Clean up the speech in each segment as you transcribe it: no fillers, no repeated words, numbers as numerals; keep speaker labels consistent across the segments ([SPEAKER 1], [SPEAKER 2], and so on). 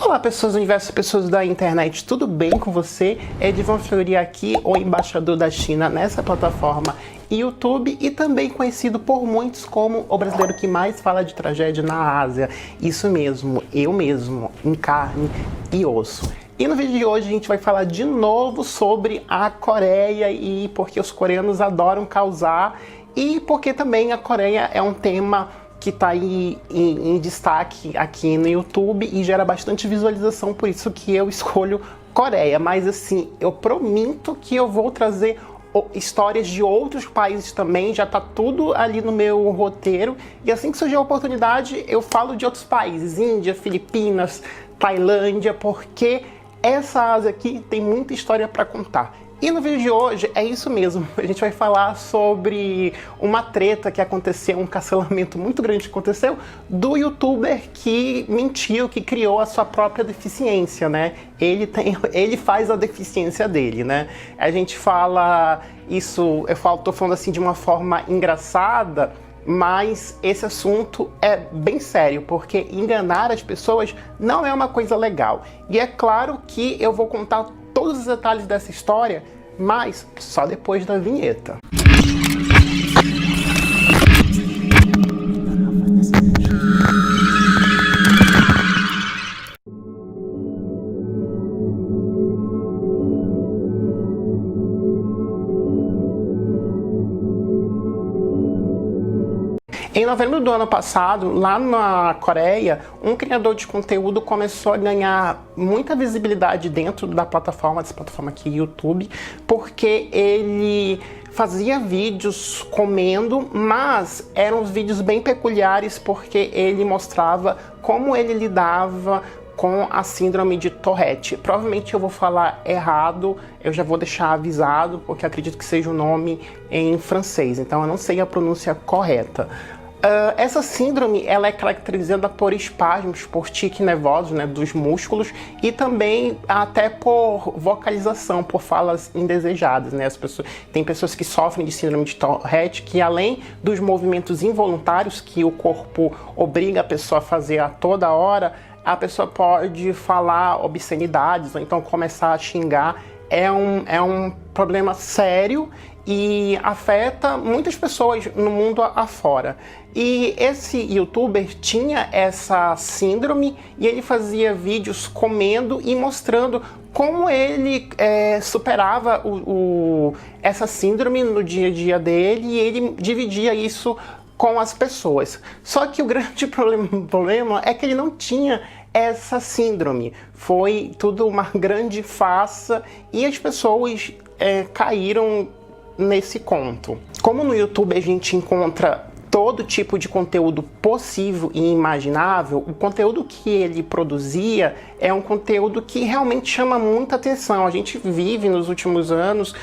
[SPEAKER 1] Olá pessoas do universo, pessoas da internet, tudo bem com você? Edivan Fiori aqui, o embaixador da China nessa plataforma YouTube e também conhecido por muitos como o brasileiro que mais fala de tragédia na Ásia. Isso mesmo, eu mesmo, em carne e osso. E no vídeo de hoje a gente vai falar de novo sobre a Coreia e porque os coreanos adoram causar e porque também a Coreia é um tema que está aí em destaque aqui no YouTube e gera bastante visualização, por isso que eu escolho Coreia. Mas assim, eu prometo que eu vou trazer histórias de outros países também, já tá tudo ali no meu roteiro. E assim que surgir a oportunidade, eu falo de outros países, Índia, Filipinas, Tailândia, porque essa Ásia aqui tem muita história para contar. E no vídeo de hoje é isso mesmo, a gente vai falar sobre uma treta que aconteceu, um cancelamento muito grande que aconteceu do youtuber que mentiu, que criou a sua própria deficiência, né? Ele faz a deficiência dele, né? A gente fala isso, tô falando assim de uma forma engraçada, mas esse assunto é bem sério, porque enganar as pessoas não é uma coisa legal. E é claro que eu vou contar todos os detalhes dessa história, mas só depois da vinheta. Em novembro do ano passado, lá na Coreia, um criador de conteúdo começou a ganhar muita visibilidade dentro da plataforma, dessa plataforma aqui, YouTube, porque ele fazia vídeos comendo, mas eram vídeos bem peculiares porque ele mostrava como ele lidava com a síndrome de Tourette. Provavelmente eu vou falar errado, eu já vou deixar avisado, porque acredito que seja o nome em francês, então eu não sei a pronúncia correta. Essa síndrome ela é caracterizada por espasmos, por tique nervosos, né, dos músculos e também até por vocalização, por falas indesejadas, né? Tem pessoas que sofrem de síndrome de Tourette que além dos movimentos involuntários que o corpo obriga a pessoa a fazer a toda hora, a pessoa pode falar obscenidades ou então começar a xingar. É um problema sério e afeta muitas pessoas no mundo afora. E esse youtuber tinha essa síndrome e ele fazia vídeos comendo e mostrando como ele superava essa síndrome no dia a dia dele e ele dividia isso com as pessoas. Só que o grande problema é que ele não tinha essa síndrome. Foi tudo uma grande farsa e as pessoas caíram nesse conto. Como no YouTube a gente encontra todo tipo de conteúdo possível e imaginável, o conteúdo que ele produzia é um conteúdo que realmente chama muita atenção. A gente vive nos últimos anos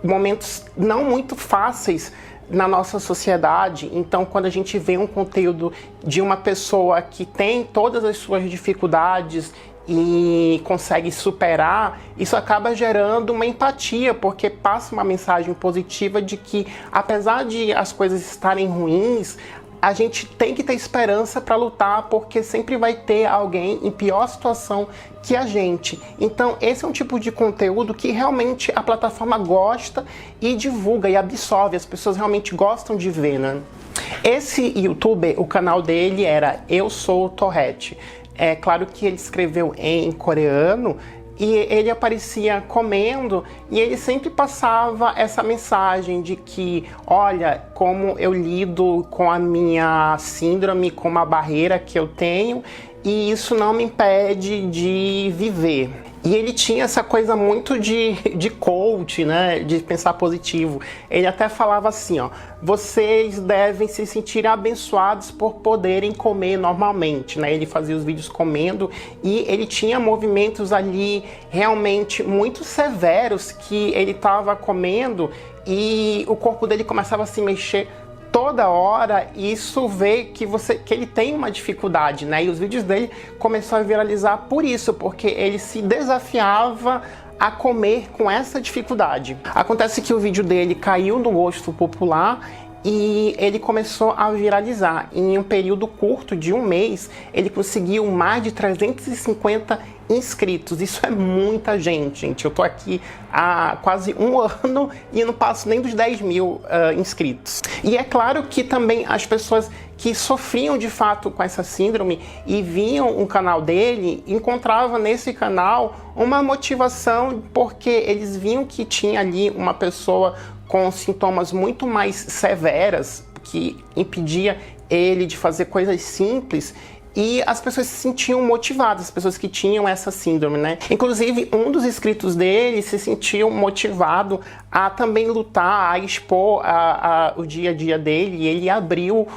[SPEAKER 1] momentos não muito fáceis na nossa sociedade, então quando a gente vê um conteúdo de uma pessoa que tem todas as suas dificuldades e consegue superar, isso acaba gerando uma empatia, porque passa uma mensagem positiva de que apesar de as coisas estarem ruins, a gente tem que ter esperança para lutar, porque sempre vai ter alguém em pior situação que a gente. Então esse é um tipo de conteúdo que realmente a plataforma gosta e divulga e absorve, as pessoas realmente gostam de ver, né? Esse youtuber, o canal dele era Eu Sou Tourette. É claro que ele escreveu em coreano e ele aparecia comendo e ele sempre passava essa mensagem de que, olha, como eu lido com a minha síndrome, com uma barreira que eu tenho e isso não me impede de viver. E ele tinha essa coisa muito de coach, né, de pensar positivo. Ele até falava assim, ó, vocês devem se sentir abençoados por poderem comer normalmente, né? Ele fazia os vídeos comendo e ele tinha movimentos ali realmente muito severos que ele estava comendo e o corpo dele começava a se mexer toda hora, isso vê que ele tem uma dificuldade, né? E os vídeos dele começaram a viralizar por isso, porque ele se desafiava a comer com essa dificuldade. Acontece que o vídeo dele caiu no gosto popular e ele começou a viralizar. Em um período curto de um mês, ele conseguiu mais de 350 inscritos. Isso é muita gente. Eu tô aqui há quase um ano e não passo nem dos 10 mil inscritos. E é claro que também as pessoas que sofriam de fato com essa síndrome e viam o canal dele, encontravam nesse canal uma motivação, porque eles viam que tinha ali uma pessoa com sintomas muito mais severas, que impedia ele de fazer coisas simples, e as pessoas se sentiam motivadas, as pessoas que tinham essa síndrome, né? Inclusive, um dos inscritos dele se sentiu motivado a também lutar, a expor o dia a dia dele, e ele abriu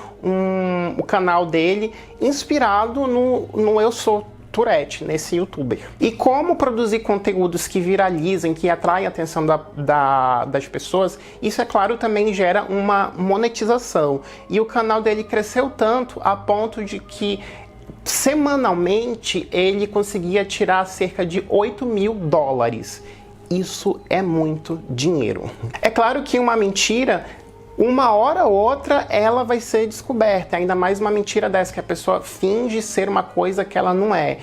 [SPEAKER 1] o canal dele inspirado no Eu Sou Tourette, nesse youtuber. E como produzir conteúdos que viralizem, que atraem a atenção das pessoas, isso, é claro, também gera uma monetização. E o canal dele cresceu tanto a ponto de que semanalmente ele conseguia tirar cerca de 8 mil dólares. Isso é muito dinheiro. É claro que uma mentira, uma hora ou outra, ela vai ser descoberta. Ainda mais uma mentira dessa, que a pessoa finge ser uma coisa que ela não é.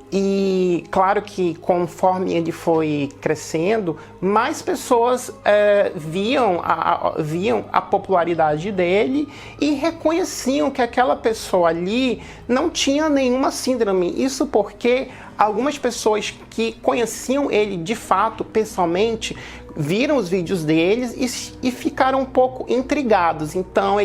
[SPEAKER 1] E claro que conforme ele foi crescendo, mais pessoas viam a popularidade dele e reconheciam que aquela pessoa ali não tinha nenhuma síndrome. Isso porque algumas pessoas que conheciam ele de fato, pessoalmente, viram os vídeos deles e ficaram um pouco intrigados. Então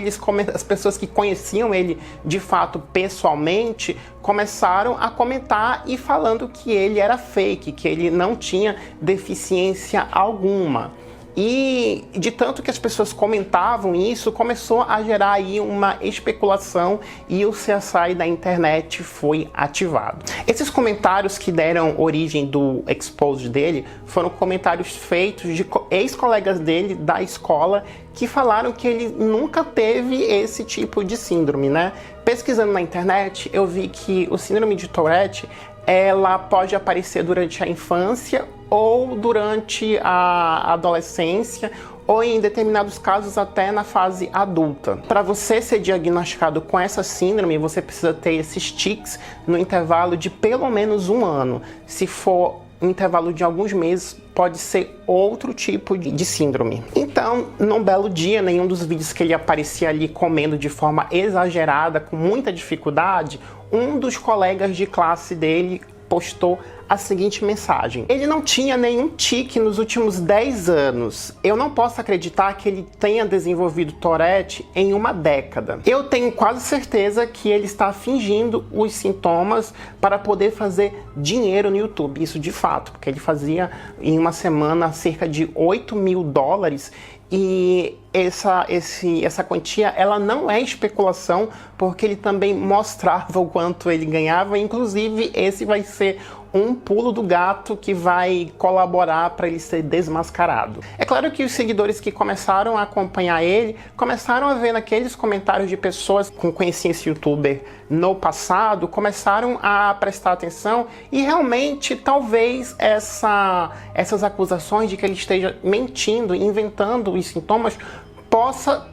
[SPEAKER 1] as pessoas que conheciam ele de fato pessoalmente começaram a comentar e falando que ele era fake, que ele não tinha deficiência alguma. E de tanto que as pessoas comentavam isso, começou a gerar aí uma especulação e o CSI da internet foi ativado. Esses comentários que deram origem do expose dele foram comentários feitos de ex-colegas dele da escola que falaram que ele nunca teve esse tipo de síndrome, né? Pesquisando na internet, eu vi que o síndrome de Tourette, ela pode aparecer durante a infância ou durante a adolescência, ou em determinados casos até na fase adulta. Para você ser diagnosticado com essa síndrome, você precisa ter esses tics no intervalo de pelo menos um ano. Se for um intervalo de alguns meses, pode ser outro tipo de síndrome. Então, num belo dia, nenhum dos vídeos que ele aparecia ali comendo de forma exagerada, com muita dificuldade, um dos colegas de classe dele postou a seguinte mensagem: ele não tinha nenhum tique nos últimos 10 anos. Eu não posso acreditar que ele tenha desenvolvido Tourette em uma década. Eu tenho quase certeza que ele está fingindo os sintomas para poder fazer dinheiro no YouTube. Isso de fato, porque ele fazia em uma semana cerca de 8 mil dólares. E essa quantia, ela não é especulação, porque ele também mostrava o quanto ele ganhava. Inclusive, esse vai ser um pulo do gato que vai colaborar para ele ser desmascarado. É claro que os seguidores que começaram a acompanhar ele, começaram a ver naqueles comentários de pessoas que conheciam esse youtuber no passado, começaram a prestar atenção e realmente talvez essas acusações de que ele esteja mentindo, inventando os sintomas,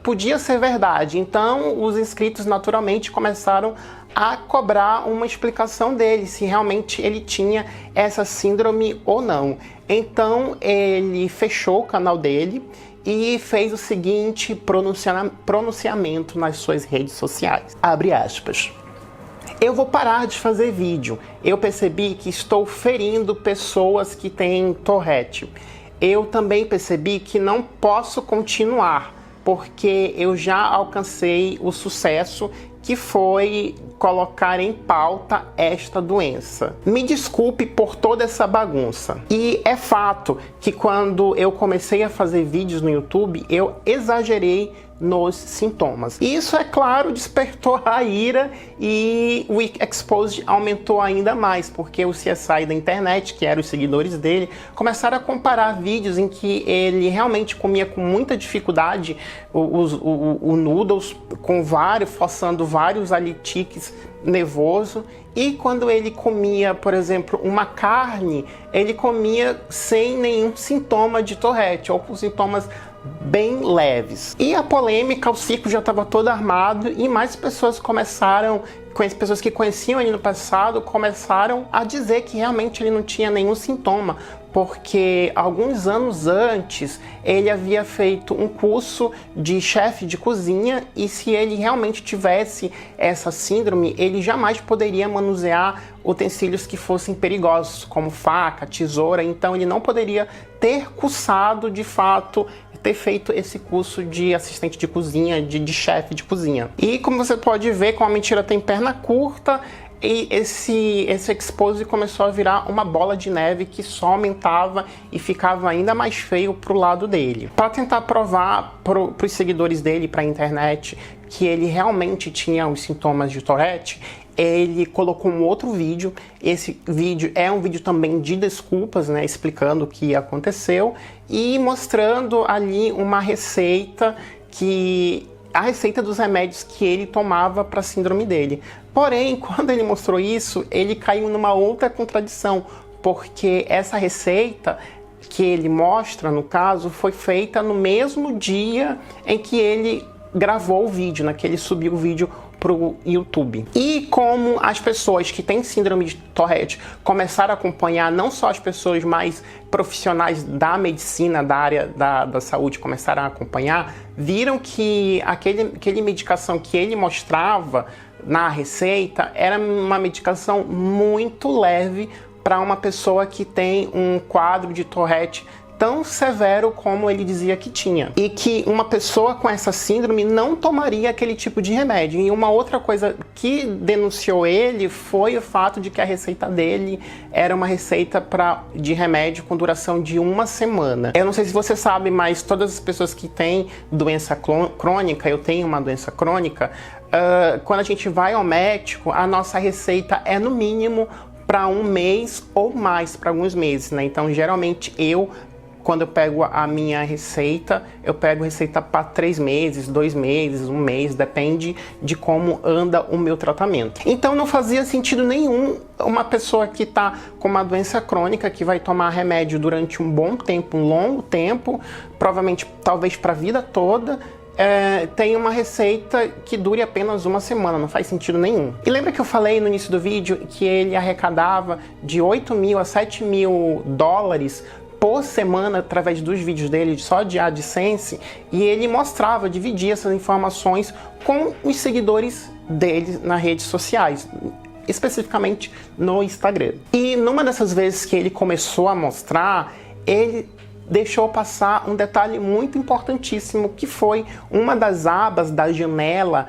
[SPEAKER 1] podia ser verdade. Então os inscritos naturalmente começaram a cobrar uma explicação dele, se realmente ele tinha essa síndrome ou não. Então ele fechou o canal dele e fez o seguinte pronunciamento nas suas redes sociais. Abre aspas. Eu vou parar de fazer vídeo. Eu percebi que estou ferindo pessoas que têm Tourette. Eu também percebi que não posso continuar, porque eu já alcancei o sucesso que foi colocar em pauta esta doença. Me desculpe por toda essa bagunça. E é fato que quando eu comecei a fazer vídeos no YouTube, eu exagerei nos sintomas. E isso, é claro, despertou a ira e o Exposed aumentou ainda mais, porque o CSI da internet, que eram os seguidores dele, começaram a comparar vídeos em que ele realmente comia com muita dificuldade o noodles, forçando vários ali tiques nervoso, e quando ele comia, por exemplo, uma carne, ele comia sem nenhum sintoma de Tourette, ou com sintomas bem leves. E a polêmica, o circo já estava todo armado e mais pessoas pessoas que conheciam ele no passado começaram a dizer que realmente ele não tinha nenhum sintoma, porque alguns anos antes ele havia feito um curso de chefe de cozinha e se ele realmente tivesse essa síndrome, ele jamais poderia manusear utensílios que fossem perigosos, como faca, tesoura, então ele não poderia ter cursado de fato, ter feito esse curso de assistente de cozinha, de chefe de cozinha. E como você pode ver, como a mentira tem perna curta, e esse expose começou a virar uma bola de neve que só aumentava e ficava ainda mais feio pro lado dele. Para tentar provar pros seguidores dele, pra internet, que ele realmente tinha os sintomas de Tourette, ele colocou um outro vídeo. Esse vídeo é um vídeo também de desculpas, né, explicando o que aconteceu e mostrando ali uma receita a receita dos remédios que ele tomava para a síndrome dele. Porém, quando ele mostrou isso, ele caiu numa outra contradição, porque essa receita que ele mostra, no caso, foi feita no mesmo dia em que ele gravou o vídeo, né, que ele subiu o vídeo pro YouTube. E como as pessoas que têm síndrome de Tourette começaram a acompanhar, não só as pessoas mais profissionais da medicina, da área da saúde, começaram a acompanhar, viram que aquele medicação que ele mostrava na receita era uma medicação muito leve para uma pessoa que tem um quadro de Tourette tão severo como ele dizia que tinha. E que uma pessoa com essa síndrome não tomaria aquele tipo de remédio. E uma outra coisa que denunciou ele foi o fato de que a receita dele era uma receita de remédio com duração de 1 semana. Eu não sei se você sabe, mas todas as pessoas que têm doença crônica, eu tenho uma doença crônica, quando a gente vai ao médico, a nossa receita é no mínimo para 1 mês ou mais, para alguns meses, né? Então, geralmente quando eu pego a minha receita, eu pego receita para 3 meses, 2 meses, 1 mês, depende de como anda o meu tratamento. Então não fazia sentido nenhum uma pessoa que está com uma doença crônica, que vai tomar remédio durante um bom tempo, um longo tempo, provavelmente talvez para a vida toda, tem uma receita que dure apenas 1 semana, não faz sentido nenhum. E lembra que eu falei no início do vídeo que ele arrecadava de 8 mil a 7 mil dólares por semana através dos vídeos dele só de AdSense, e ele dividia essas informações com os seguidores dele nas redes sociais, especificamente no Instagram. E numa dessas vezes que ele começou a mostrar, ele deixou passar um detalhe muito importantíssimo, que foi uma das abas da janela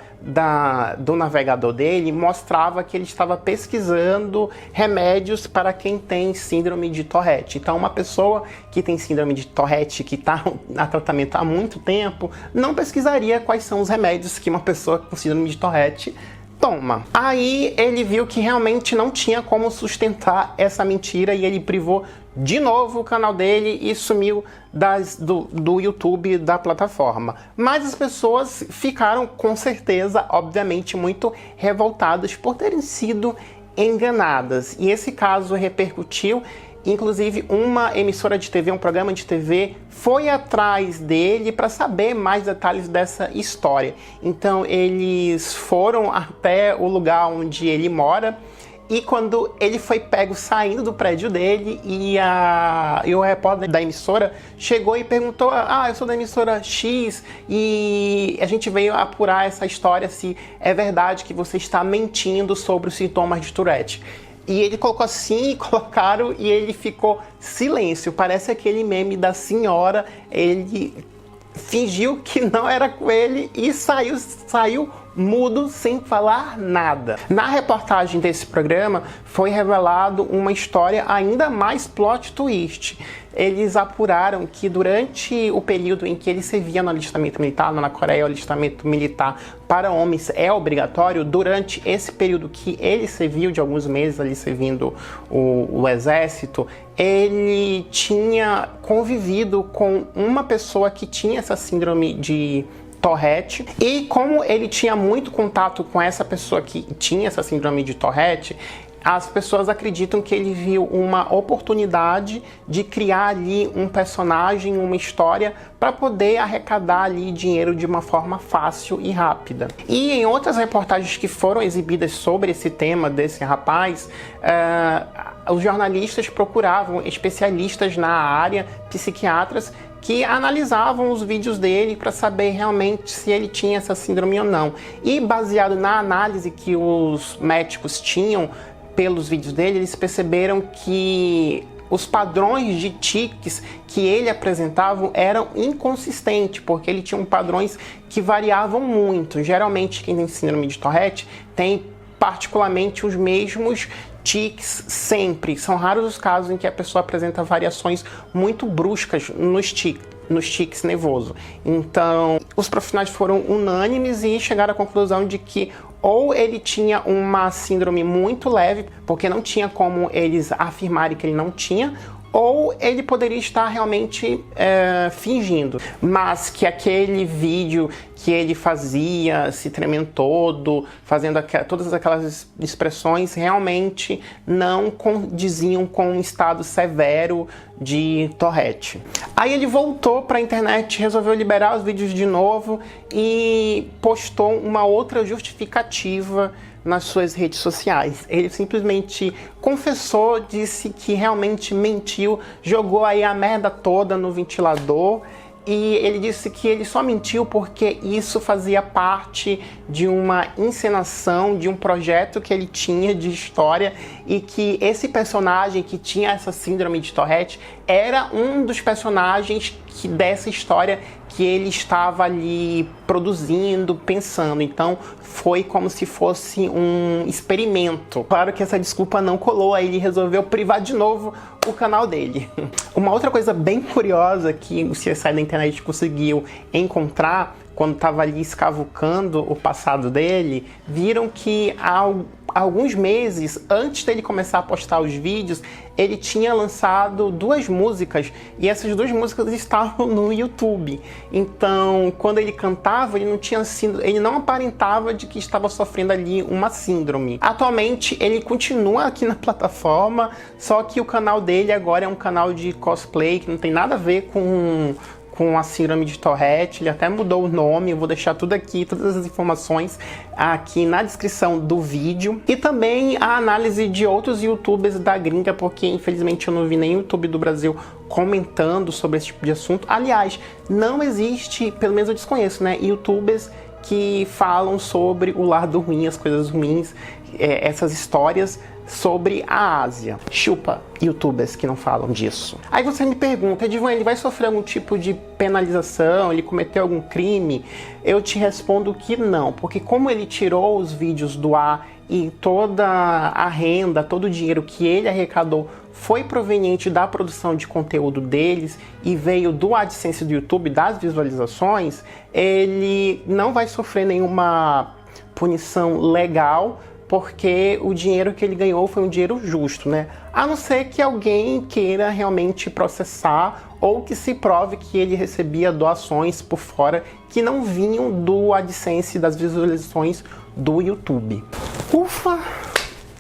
[SPEAKER 1] do navegador dele, mostrava que ele estava pesquisando remédios para quem tem síndrome de Tourette. Então, uma pessoa que tem síndrome de Tourette, que está a tratamento há muito tempo, não pesquisaria quais são os remédios que uma pessoa com síndrome de Tourette toma. Aí ele viu que realmente não tinha como sustentar essa mentira e ele privou de novo o canal dele e sumiu do YouTube, da plataforma. Mas as pessoas ficaram, com certeza, obviamente, muito revoltadas por terem sido enganadas. E esse caso repercutiu. Inclusive, uma emissora de TV, um programa de TV, foi atrás dele para saber mais detalhes dessa história. Então, eles foram até o lugar onde ele mora, e quando ele foi pego saindo do prédio dele, e o repórter da emissora chegou e perguntou: eu sou da emissora X e a gente veio apurar essa história, se é verdade que você está mentindo sobre os sintomas de Tourette. E ele colocou assim, colocaram, e ele ficou silêncio. Parece aquele meme da senhora, ele fingiu que não era com ele e saiu mudo, sem falar nada. Na reportagem desse programa foi revelado uma história ainda mais plot twist. Eles apuraram que durante o período em que ele servia no alistamento militar, na Coreia o alistamento militar para homens é obrigatório, durante esse período que ele serviu, de alguns meses ali servindo o exército, ele tinha convivido com uma pessoa que tinha essa síndrome de Tourette, e como ele tinha muito contato com essa pessoa que tinha essa síndrome de Tourette, as pessoas acreditam que ele viu uma oportunidade de criar ali um personagem, uma história, para poder arrecadar ali dinheiro de uma forma fácil e rápida. E em outras reportagens que foram exibidas sobre esse tema desse rapaz, os jornalistas procuravam especialistas na área, psiquiatras, que analisavam os vídeos dele para saber realmente se ele tinha essa síndrome ou não. E baseado na análise que os médicos tinham pelos vídeos dele, eles perceberam que os padrões de tiques que ele apresentava eram inconsistentes, porque ele tinha padrões que variavam muito. Geralmente quem tem síndrome de Tourette tem particularmente os mesmos tiques sempre. São raros os casos em que a pessoa apresenta variações muito bruscas nos tiques nervosos. Então, os profissionais foram unânimes e chegaram à conclusão de que ou ele tinha uma síndrome muito leve, porque não tinha como eles afirmarem que ele não tinha, ou ele poderia estar realmente fingindo, mas que aquele vídeo que ele fazia, se tremendo todo, fazendo todas aquelas expressões, realmente não condiziam com um estado severo de Tourette. Aí ele voltou para a internet, resolveu liberar os vídeos de novo e postou uma outra justificativa nas suas redes sociais. Ele simplesmente confessou, disse que realmente mentiu, jogou aí a merda toda no ventilador. E ele disse que ele só mentiu porque isso fazia parte de uma encenação, de um projeto que ele tinha de história, e que esse personagem que tinha essa síndrome de Tourette era um dos personagens dessa história que ele estava ali produzindo, pensando. Então foi como se fosse um experimento. Claro que essa desculpa não colou, aí ele resolveu privar de novo o canal dele. Uma outra coisa bem curiosa que o CSI da internet conseguiu encontrar quando estava ali escavucando o passado dele, viram que há alguns meses antes dele começar a postar os vídeos, ele tinha lançado 2 músicas, e essas 2 músicas estavam no YouTube. Então, quando ele cantava, ele não aparentava de que estava sofrendo ali uma síndrome. Atualmente, ele continua aqui na plataforma, só que o canal dele agora é um canal de cosplay, que não tem nada a ver com a síndrome de Tourette. Ele até mudou o nome, eu vou deixar tudo aqui, todas as informações aqui na descrição do vídeo. E também a análise de outros youtubers da gringa, porque infelizmente eu não vi nenhum YouTube do Brasil comentando sobre esse tipo de assunto. Aliás, não existe, pelo menos eu desconheço, né, youtubers que falam sobre o lado ruim, as coisas ruins, essas histórias sobre a Ásia. Chupa youtubers que não falam disso. Aí você me pergunta, Edivan, ele vai sofrer algum tipo de penalização? Ele cometeu algum crime? Eu te respondo que não, porque como ele tirou os vídeos do ar e toda a renda, todo o dinheiro que ele arrecadou foi proveniente da produção de conteúdo deles e veio do AdSense do YouTube, das visualizações, ele não vai sofrer nenhuma punição legal, porque o dinheiro que ele ganhou foi um dinheiro justo, né? A não ser que alguém queira realmente processar ou que se prove que ele recebia doações por fora que não vinham do AdSense, das visualizações do YouTube. Ufa!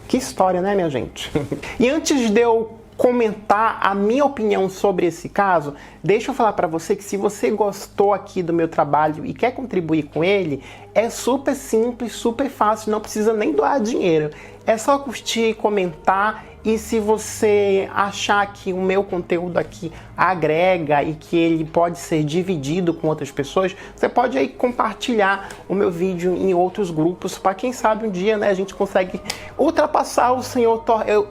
[SPEAKER 1] Que história, né, minha gente? E antes de eu comentar a minha opinião sobre esse caso, deixa eu falar para você que se você gostou aqui do meu trabalho e quer contribuir com ele, é super simples, super fácil, não precisa nem doar dinheiro. É só curtir, comentar, e se você achar que o meu conteúdo aqui agrega e que ele pode ser dividido com outras pessoas, você pode aí compartilhar o meu vídeo em outros grupos, para quem sabe um dia, né, a gente consegue ultrapassar o senhor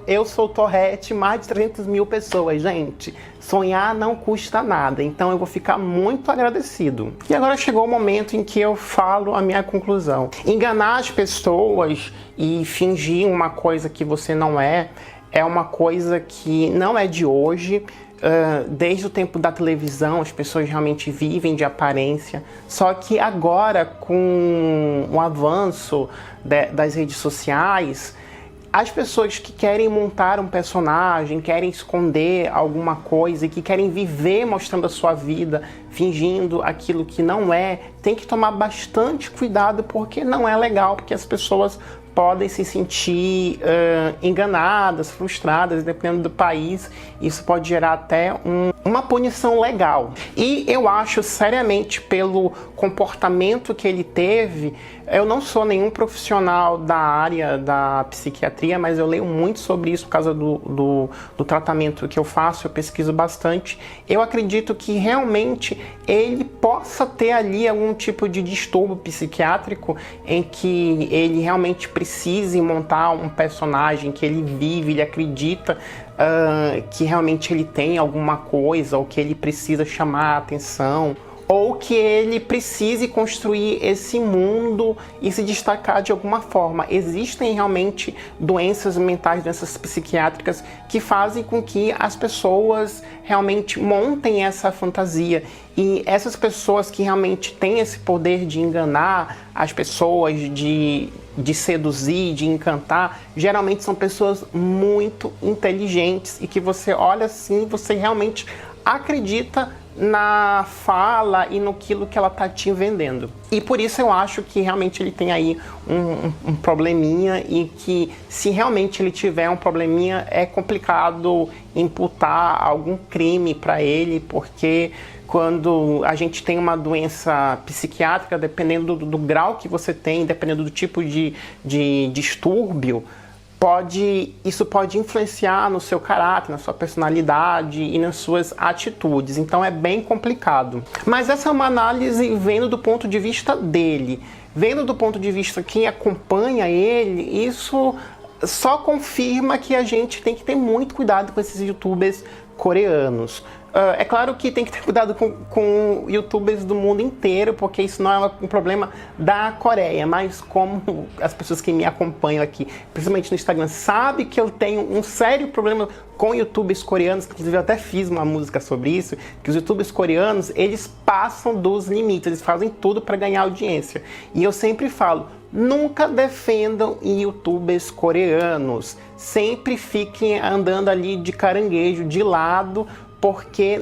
[SPEAKER 1] eu sou Tourette, mais de 300 mil pessoas, gente. Sonhar não custa nada, então eu vou ficar muito agradecido. E agora chegou o momento em que eu falo a minha conclusão. Enganar as pessoas e fingir uma coisa que você não é uma coisa que não é de hoje. Desde o tempo da televisão, as pessoas realmente vivem de aparência. Só que agora, com o avanço das redes sociais, as pessoas que querem montar um personagem, querem esconder alguma coisa e que querem viver mostrando a sua vida, fingindo aquilo que não é, tem que tomar bastante cuidado, porque não é legal, porque as pessoas podem se sentir enganadas, frustradas, dependendo do país. Isso pode gerar até uma punição legal. E eu acho seriamente, pelo comportamento que ele teve, eu não sou nenhum profissional da área da psiquiatria, mas eu leio muito sobre isso por causa do tratamento que eu faço, eu pesquiso bastante. Eu acredito que realmente ele possa ter ali algum tipo de distúrbio psiquiátrico em que ele realmente precise montar um personagem que ele vive, ele acredita que realmente ele tem alguma coisa, ou que ele precisa chamar a atenção, ou que ele precise construir esse mundo e se destacar de alguma forma. Existem realmente doenças mentais, doenças psiquiátricas que fazem com que as pessoas realmente montem essa fantasia. E essas pessoas que realmente têm esse poder de enganar as pessoas, de seduzir, de encantar, geralmente são pessoas muito inteligentes e que você olha assim, você realmente acredita na fala e no que ela está te vendendo. E por isso eu acho que realmente ele tem aí um probleminha, e que se realmente ele tiver um probleminha, é complicado imputar algum crime para ele, porque quando a gente tem uma doença psiquiátrica, dependendo do grau que você tem, dependendo do tipo de distúrbio, isso pode influenciar no seu caráter, na sua personalidade e nas suas atitudes. Então é bem complicado. Mas essa é uma análise vendo do ponto de vista dele. Vendo do ponto de vista quem acompanha ele, isso só confirma que a gente tem que ter muito cuidado com esses youtubers coreanos. É claro que tem que ter cuidado com youtubers do mundo inteiro, porque isso não é um problema da Coreia, mas como as pessoas que me acompanham aqui, principalmente no Instagram, sabem que eu tenho um sério problema com youtubers coreanos, inclusive eu até fiz uma música sobre isso, que os youtubers coreanos, eles passam dos limites, eles fazem tudo para ganhar audiência. E eu sempre falo, nunca defendam youtubers coreanos, sempre fiquem andando ali de caranguejo, de lado, porque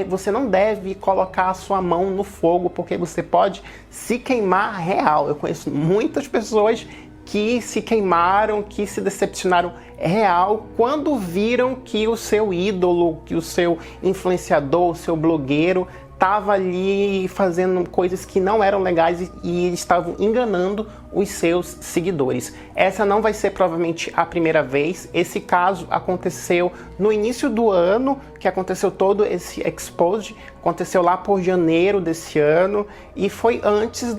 [SPEAKER 1] você não deve colocar a sua mão no fogo, porque você pode se queimar real. Eu conheço muitas pessoas que se queimaram, que se decepcionaram real, quando viram que o seu ídolo, que o seu influenciador, o seu blogueiro estava ali fazendo coisas que não eram legais e estavam enganando os seus seguidores. Essa não vai ser provavelmente a primeira vez. Esse caso aconteceu no início do ano, que aconteceu todo esse expose, aconteceu lá por janeiro desse ano, e foi antes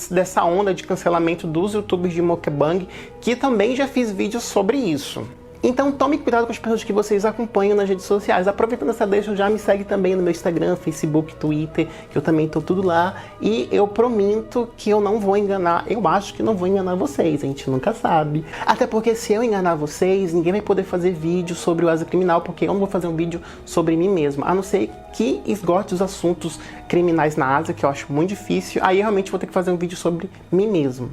[SPEAKER 1] dessa onda de cancelamento dos youtubers de mukbang, que também já fiz vídeos sobre isso. Então tome cuidado com as pessoas que vocês acompanham nas redes sociais. Aproveitando essa deixa, já me segue também no meu Instagram, Facebook, Twitter, que eu também tô tudo lá. E eu prometo que eu não vou enganar, eu acho que não vou enganar vocês, a gente nunca sabe. Até porque se eu enganar vocês, ninguém vai poder fazer vídeo sobre o Asa Criminal, porque eu não vou fazer um vídeo sobre mim mesmo. A não ser que esgote os assuntos criminais na Asa, que eu acho muito difícil. Aí eu realmente vou ter que fazer um vídeo sobre mim mesmo.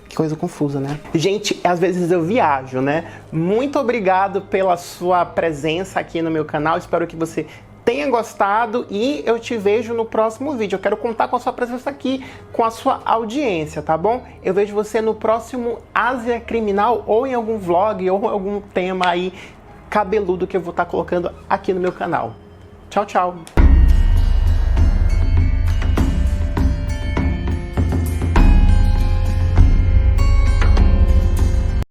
[SPEAKER 1] Que coisa confusa, né? Gente, às vezes eu viajo, né? Muito obrigado pela sua presença aqui no meu canal. Espero que você tenha gostado e eu te vejo no próximo vídeo. Eu quero contar com a sua presença aqui, com a sua audiência, tá bom? Eu vejo você no próximo Ásia Criminal, ou em algum vlog, ou algum tema aí cabeludo que eu vou estar colocando aqui no meu canal. Tchau, tchau!